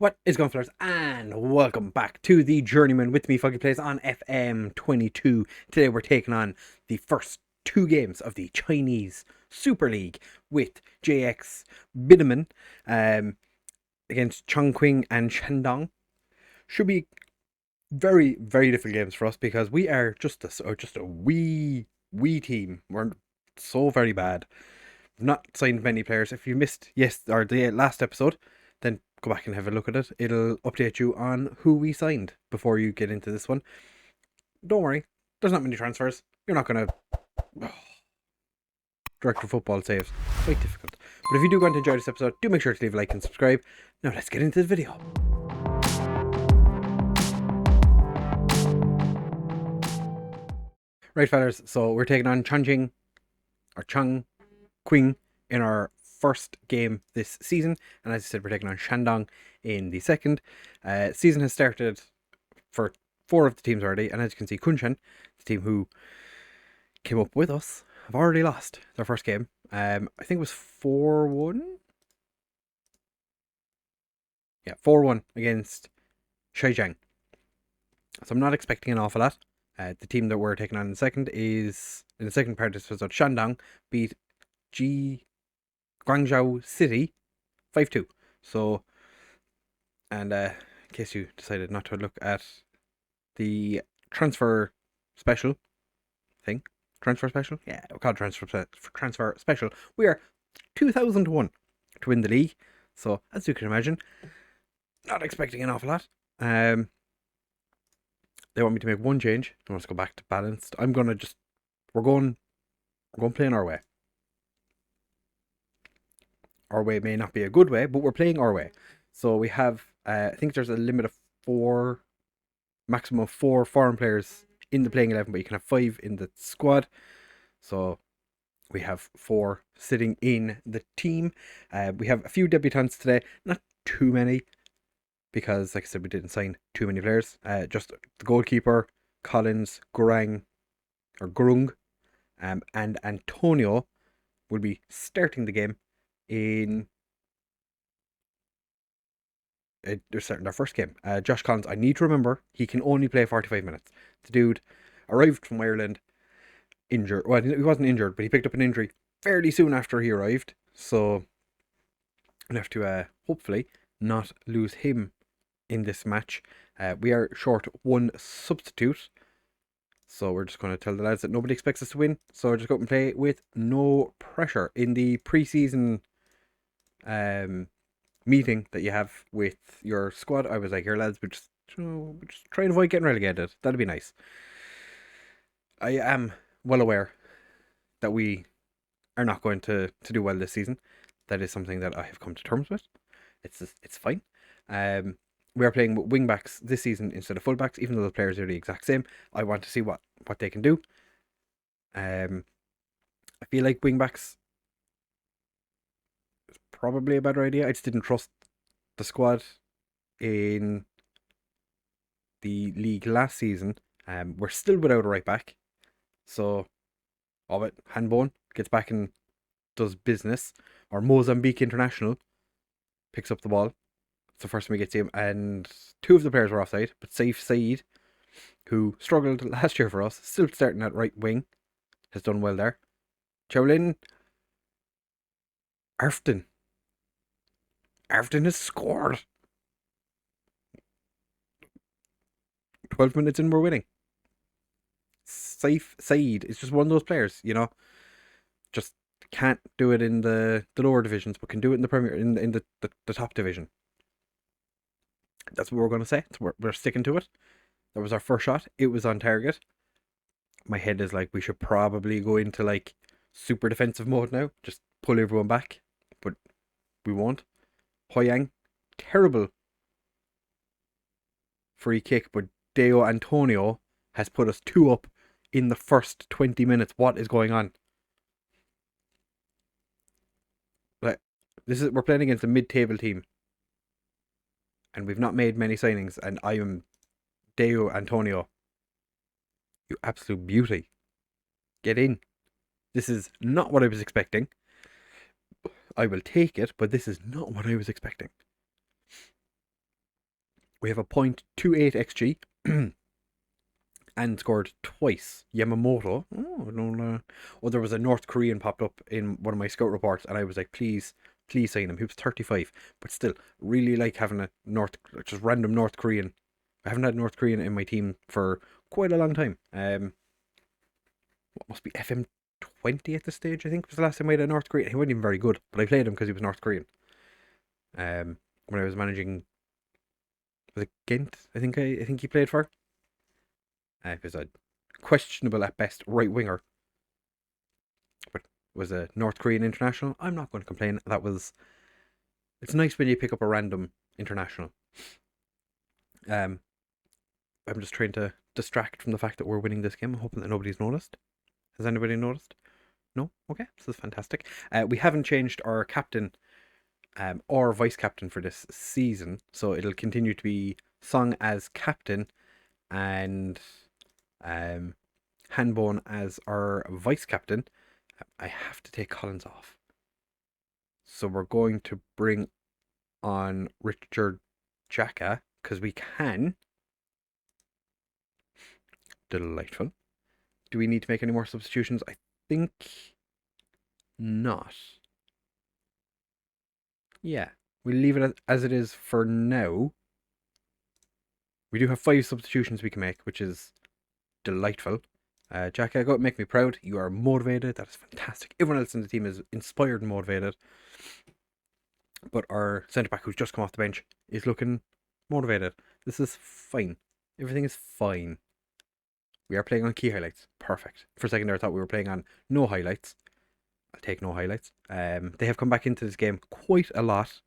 What is going on, fellas? And welcome back to the Journeyman with me, FoggyPlays on FM22. Today we're taking on the first two games of the Chinese Super League with JX Biedamen against Chongqing and Shandong. Should be very, very difficult games for us because we are just a wee team. We're so very bad. We've not signed many players. If you missed the last episode, then go back and have a look at it. It'll update you on who we signed before you get into this one. Don't worry, there's not many transfers. You're not going to... Director of football saves. Quite difficult. But if you do want to enjoy this episode, do make sure to leave a like and subscribe. Now let's get into the video. Right, fellas, so we're taking on Chongqing in our first game this season, and as I said, we're taking on Shandong in the second. Season has started for 4 of the teams already, and as you can see, Curzon, the team who came up with us, have already lost their first game. I think it was 4-1. Yeah, 4-1 against Zhejiang. So I'm not expecting an awful lot. The team that we're taking on in the second part of this episode, Shandong beat Guangzhou City 5-2. So, and in case you decided not to look at the transfer special thing, yeah, we call it transfer special. We are 2001 to win the league. So, as you can imagine, not expecting an awful lot. They want me to make one change. I want to go back to balanced. We're going playing our way. Our way may not be a good way, but we're playing our way. So we have, I think there's a limit of maximum of 4 foreign players in the playing 11, but you can have 5 in the squad. So we have 4 sitting in the team. We have a few debutants today, not too many, because like I said, we didn't sign too many players. Just the goalkeeper, Collins, Gurung, and Antonio will be starting the game they're starting their first game. Josh Collins, I need to remember, he can only play 45 minutes. The dude arrived from Ireland injured. Well, he wasn't injured, but he picked up an injury fairly soon after he arrived. So I'll have to hopefully not lose him in this match. We are short 1 substitute. So we're just going to tell the lads that nobody expects us to win. So just go up and play with no pressure. In the pre-season meeting that you have with your squad, I was like, here lads, we're just try and avoid getting relegated. That'd be nice. I am well aware that we are not going to do well this season. That is something that I have come to terms with. It's fine. We are playing with wing backs this season instead of fullbacks, even though the players are the exact same. I want to see what they can do. I feel like wing backs is probably a better idea. I just didn't trust the squad in the league last season. We're still without a right back. So, Hanbone gets back and does business. Or Mozambique International picks up the ball. It's the first time we get to him. And 2 of the players were offside. But Saif Saeed, who struggled last year for us, still starting at right wing, has done well there. Chowlin. Arfton has scored. 12 minutes in, we're winning. Saif Saeed is just one of those players, just can't do it in the lower divisions, but can do it in the Premier, in the top division. That's what we're going to say. We're sticking to it. That was our first shot. It was on target. My head is like, we should probably go into like super defensive mode now. Just pull everyone back. But we won't. Hoyang, terrible free kick, but Deo Antonio has put us 2 up in the first 20 minutes. What is going on? Like, we're playing against a mid-table team, and we've not made many signings, and I am Deo Antonio. You absolute beauty. Get in. This is not what I was expecting. I will take it, but this is not what I was expecting. We have a 0.28 XG and scored twice. Yamamoto. Oh, I don't. Oh, there was a North Korean popped up in one of my scout reports, and I was like, please sign him. He was 35, but still, really like having a just random North Korean. I haven't had North Korean in my team for quite a long time. What must be FM20 at this stage? I think was the last time I had a North Korean. He wasn't even very good, but I played him because he was North Korean. When I was managing, was it Ghent? I think he played for. He was a questionable at best right winger, but was a North Korean international. I'm not going to complain. It's nice when you pick up a random international. I'm just trying to distract from the fact that we're winning this game. I'm hoping that nobody's noticed. Has anybody noticed? No? Okay, this is fantastic. We haven't changed our captain or vice captain for this season, so it'll continue to be Song as captain and Hanbone as our vice captain. I have to take Collins off, so we're going to bring on Richard Jacka because we can. Delightful. Do we need to make any more substitutions? I think not. Yeah, we'll leave it as it is for now. We do have 5 substitutions we can make, which is delightful. Jacka, go make me proud. You are motivated. That is fantastic. Everyone else in the team is inspired and motivated. But our centre back, who's just come off the bench, is looking motivated. This is fine. Everything is fine. We are playing on key highlights. Perfect. For a second there, I thought we were playing on no highlights. I'll take no highlights. They have come back into this game quite a lot.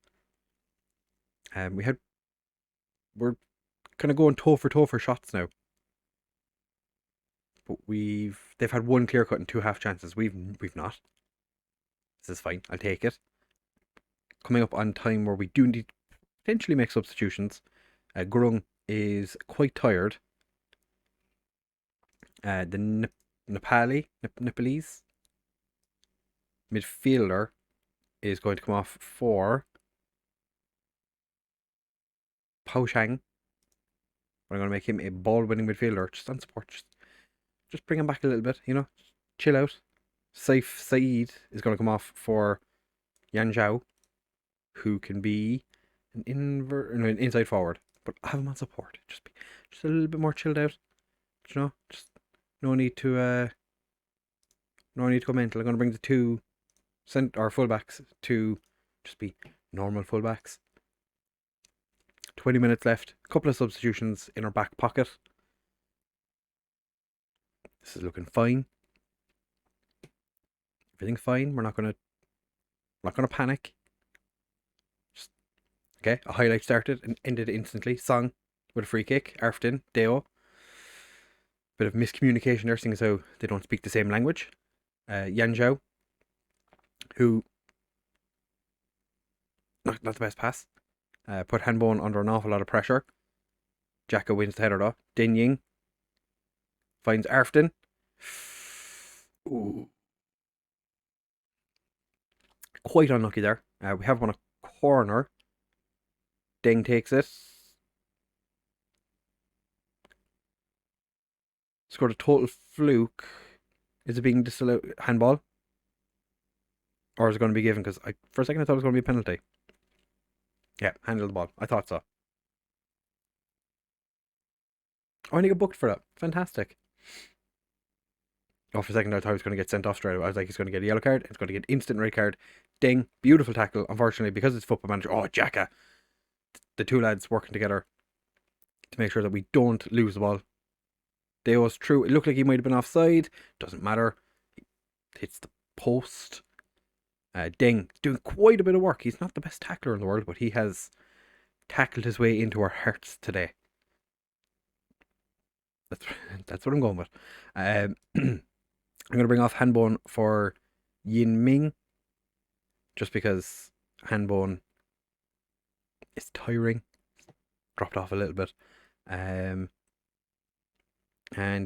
We're kind of going toe for shots now. But they've had 1 clear cut and 2 half chances. We've not. This is fine. I'll take it. Coming up on time where we do need to potentially make substitutions. Grung is quite tired. The Nepalese midfielder is going to come off for Pao Shang. I'm going to make him a ball-winning midfielder just on support. Just bring him back a little bit, you know. Chill out. Saif Saeed is going to come off for Yan Zhao, who can be an inside forward, but have him on support. Just a little bit more chilled out. You know, just no need to go mental. I'm going to bring the 2 fullbacks to just be normal fullbacks. 20 minutes left. A couple of substitutions in our back pocket. This is looking fine. Everything's fine. We're not gonna panic. Okay, a highlight started and ended instantly. Song with a free kick. Ashton, Deo. Bit of miscommunication there, seeing as how they don't speak the same language. Yan Zhao, who not the best pass. Put Hanbone under an awful lot of pressure. Jacka wins the header though. Din Ying finds Ashton. Ooh. Quite unlucky there. We have won a corner. Deng takes it. Scored a total fluke. Is it being disallowed handball? Or is it going to be given? Because for a second I thought it was going to be a penalty. Yeah, handle the ball. I thought so. Oh, and he got booked for that. Fantastic. Oh, for a second I thought he was going to get sent off straight away. I was like, he's going to get a yellow card. It's going to get instant red card. Ding. Beautiful tackle. Unfortunately, because it's Football Manager. Oh, Jacka. The 2 lads working together to make sure that we don't lose the ball. Deo's true. It looked like he might have been offside. Doesn't matter. He hits the post. Ding. Doing quite a bit of work. He's not the best tackler in the world, but he has tackled his way into our hearts today. That's what I'm going with. I'm going to bring off Hanbone for Yin Ming, just because Hanbone is tiring. Dropped off a little bit. And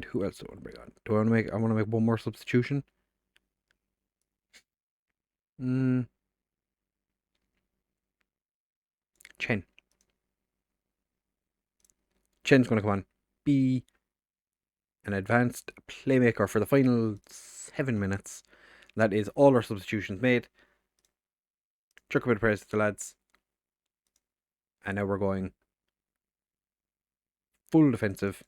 who else do I want to bring on? I want to make one more substitution. Chen. Chen's going to come on. Be an advanced playmaker for the final 7 minutes. That is all our substitutions made. Chuck a bit of praise to the lads. And now we're going full defensive.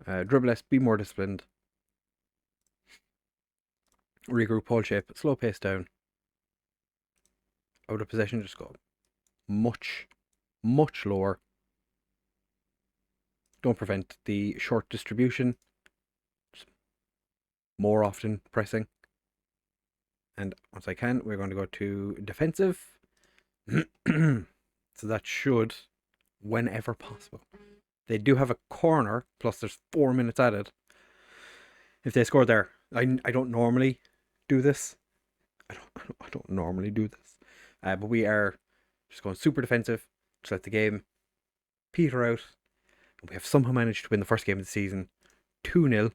Dribble less, be more disciplined. Regroup, hold shape, slow pace down. Out of possession, just go much, much lower. Don't prevent the short distribution. Just more often pressing. And once I can, we're going to go to defensive. So that should, whenever possible. They do have a corner, plus there's 4 minutes added. If they score there, I don't normally do this. I don't normally do this. But we are just going super defensive to let the game peter out. And we have somehow managed to win the first game of the season 2-0.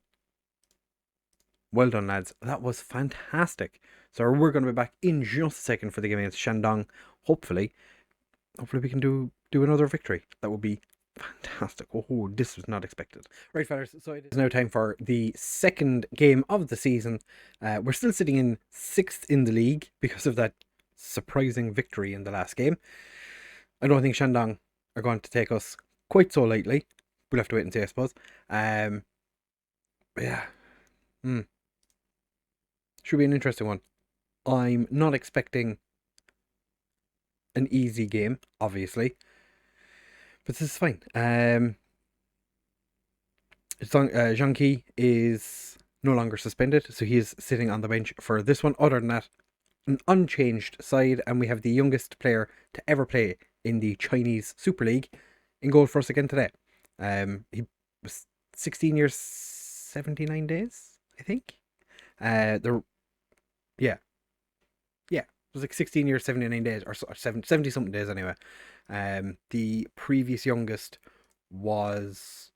Well done, lads. That was fantastic. So we're going to be back in just a second for the game against Shandong. Hopefully we can do another victory. That would be fantastic. Oh, this was not expected. Right, fellas, so it is now time for the second game of the season. We're still sitting in 6th in the league because of that surprising victory in the last game. I don't think Shandong are going to take us quite so lightly. We'll have to wait and see, I suppose. Yeah. Should be an interesting one. I'm not expecting an easy game, obviously. But this is fine. Zhang Qi is no longer suspended, so he is sitting on the bench for this one. Other than that, an unchanged side, and we have the youngest player to ever play in the Chinese Super League in goal for us again today. He was 16 years, 79 days, I think. It was like 16 years, 79 days, or 70 something days anyway. The previous youngest was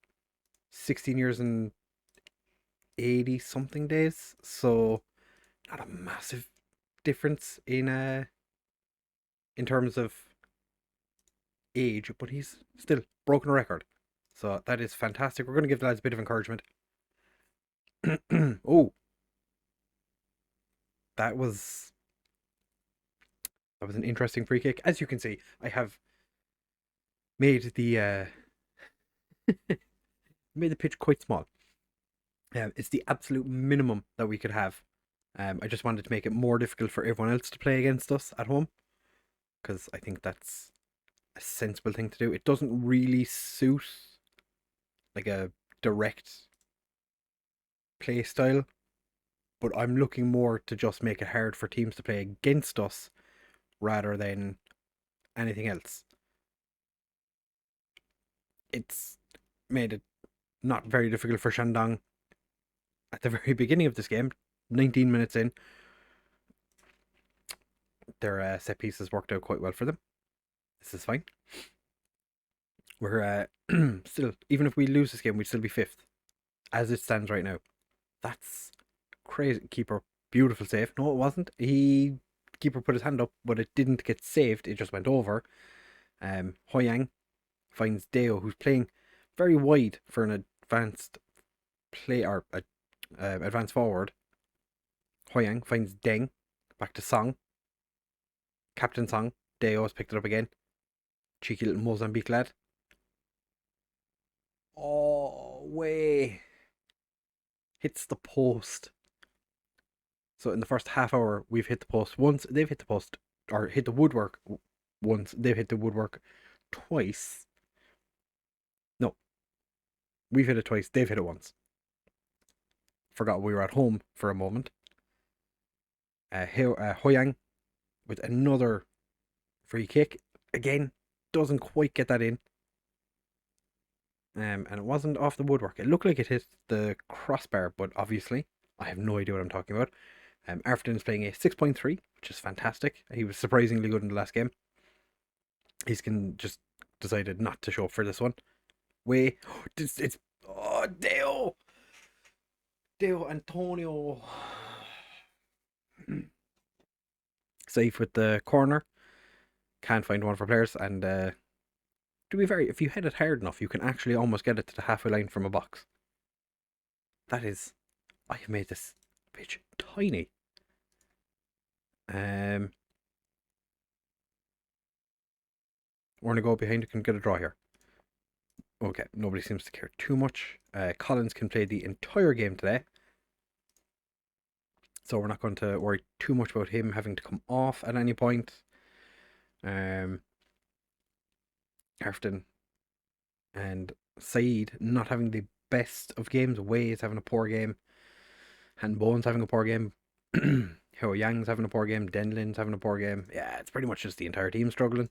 16 years and 80 something days, so not a massive difference in terms of age, but he's still broken a record, so that is fantastic. We're going to give the lads a bit of encouragement. Oh, that was an interesting free kick. As you can see, I have made the made the pitch quite small. It's the absolute minimum that we could have. I just wanted to make it more difficult for everyone else to play against us at home, because I think that's a sensible thing to do. It doesn't really suit like a direct play style, but I'm looking more to just make it hard for teams to play against us rather than anything else. It's made it not very difficult for Shandong at the very beginning of this game. 19 minutes in, their set pieces worked out quite well for them. This is fine. We're still, even if we lose this game, we'd still be 5th as it stands right now. That's crazy. Keeper, beautiful save. No, it wasn't. Keeper put his hand up, but it didn't get saved. It just went over. Hoyang finds Deo, who's playing very wide for an advanced play, or advanced forward. Hoyang finds Deng, back to Song. Captain Song. Deo has picked it up again. Cheeky little Mozambique lad. Oh, way. Hits the post. So in the first half hour, we've hit the post once. They've hit the post, or hit the woodwork once. They've hit the woodwork twice. No. We've hit it twice. They've hit it once. Forgot we were at home for a moment. Hoyang with another free kick. Again, doesn't quite get that in. And it wasn't off the woodwork. It looked like it hit the crossbar, but obviously, I have no idea what I'm talking about. Ashton is playing a 6.3, which is fantastic. He was surprisingly good in the last game. He's just decided not to show up for this one. It's Deo Antonio. Safe with the corner. can't find one for players. And to be fair, if you hit it hard enough, you can actually almost get it to the halfway line from a box. That is, I have made this pitch tiny. We're going to go behind. Can get a draw here. Okay, nobody seems to care too much. Collins can play the entire game today, so we're not going to worry too much about him having to come off at any point. Ashton and Saeed not having the best of games. Wei is having a poor game. Han Bone's having a poor game. Heo Yang's having a poor game. Denlin's having a poor game. Yeah, it's pretty much just the entire team struggling.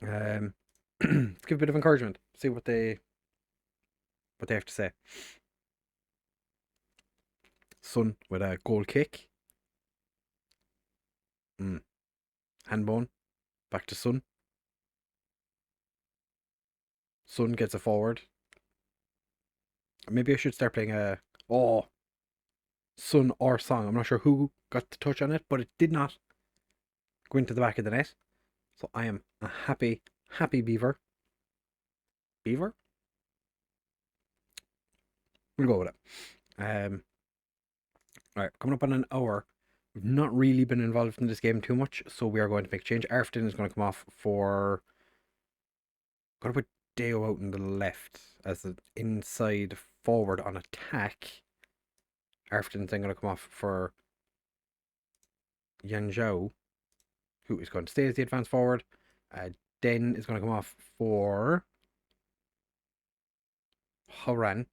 Let's give a bit of encouragement. See what they have to say. Sun with a goal kick. Handbone. Back to Sun. Sun gets a forward. Maybe I should start playing a... Oh! Sun or Song. I'm not sure who got the touch on it, but it did not go into the back of the net. So I am a happy beaver. Beaver? We'll go with it. Alright, coming up on an hour. We've not really been involved in this game too much, so we are going to make a change. Ashton is going to come off for... Going to put Deo out on the left as the inside forward on attack. Ashton's then going to come off for Yan Zhao, who is going to stay as the advance forward. Den is going to come off for Horan.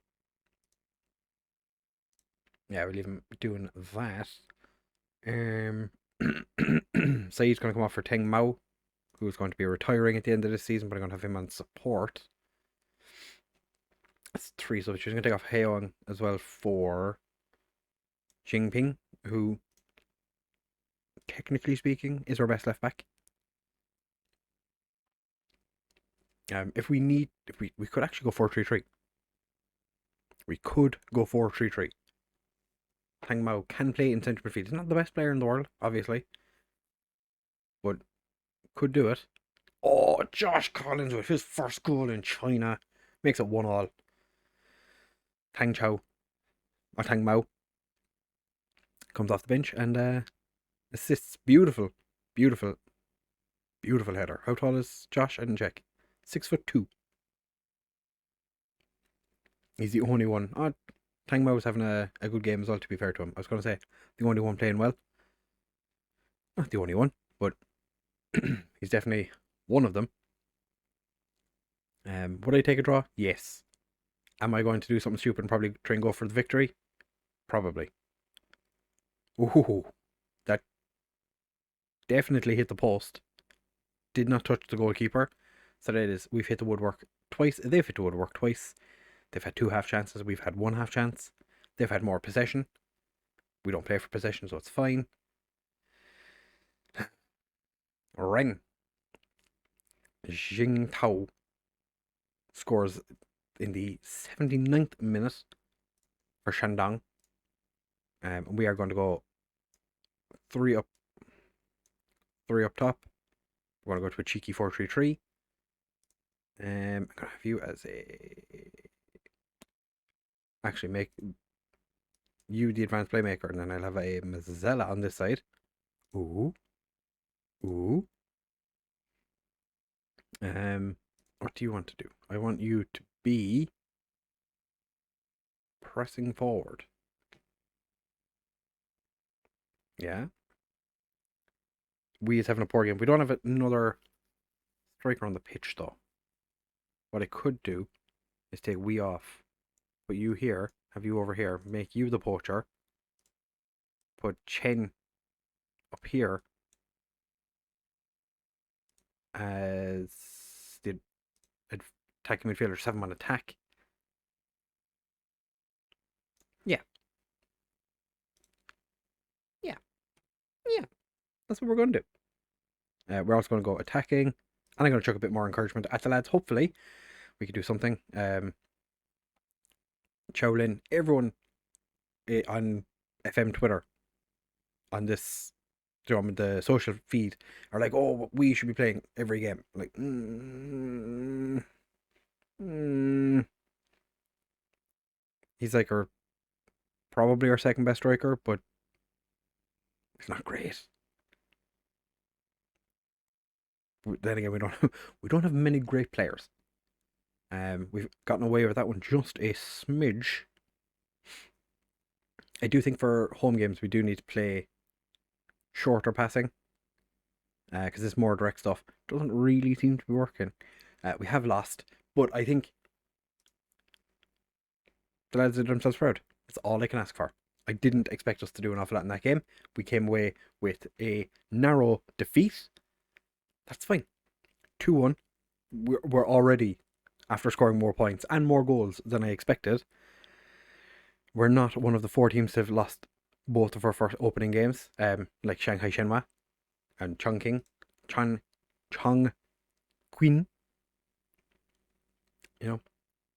Yeah, we'll leave him doing that. Saeed's going to come off for Teng Mao, who's going to be retiring at the end of this season, but I'm going to have him on support. That's 3 substitutes. I'm going to take off Heong as well for Jinping, who, technically speaking, is our best left back. If we could actually go 4-3-3. We could go 4-3-3. Tang Mao can play in centre midfield. He's not the best player in the world, obviously, but could do it. Oh, Josh Collins with his first goal in China makes it 1-1. Tang Mao comes off the bench and assists. Beautiful header. How tall is Josh? I didn't check. 6'2". He's the only one. Oh, Tang Mao was having a good game as well, to be fair to him. I was going to say, the only one playing well. Not the only one, but he's definitely one of them. Would I take a draw? Yes. Am I going to do something stupid and probably try and go for the victory? Probably. Ooh, that definitely hit the post. Did not touch the goalkeeper. So that is, we've hit the woodwork twice. They've hit the woodwork twice. They've had 2 half chances. We've had 1 half chance. They've had more possession. We don't play for possession, so it's fine. Ren Jingtao scores in the 79th minute for Shandong. We are going to go 3 up top. We're going to go to a cheeky 4-3-3. I'm going to have you as a... Actually, make you the advanced playmaker, and then I'll have a Mazzella on this side. Ooh. What do you want to do? I want you to be pressing forward. Yeah. We is having a poor game. We don't have another striker on the pitch, though. What I could do is take we off. Put you here, have you over here, make you the poacher. Put Chen up here as the attacking midfielder, 7-man attack. Yeah. That's what we're going to do. We're also going to go attacking, and I'm going to chuck a bit more encouragement at the lads. Hopefully, we can do something. Chowlin, everyone on FM Twitter on this on the social feed are like, oh, we should be playing every game. Like, he's like probably our second best striker, but he's not great. But then again, we don't have many great players. We've gotten away with that one just a smidge. I do think for home games we do need to play shorter passing, because it's more direct stuff. Doesn't really seem to be working. We have lost, but I think the lads did themselves proud. That's all I can ask for. I didn't expect us to do an awful lot in that game. We came away with a narrow defeat. That's fine. 2-1. We're already, after scoring more points and more goals than I expected, we're not one of the 4 teams that have lost both of our first opening games, like Shanghai Shenhua and Chongqing, Chongqing. You know,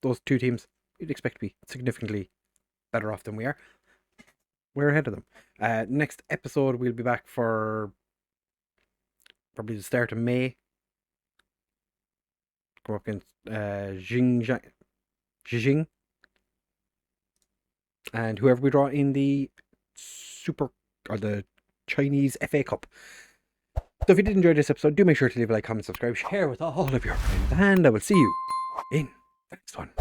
those 2 teams you'd expect to be significantly better off than we are. We're ahead of them. Next episode we'll be back for probably the start of May. Go up against Xijing. And whoever we draw in the the Chinese FA Cup. So if you did enjoy this episode, do make sure to leave a like, comment, subscribe, share with all of your friends, and I will see you in the next one.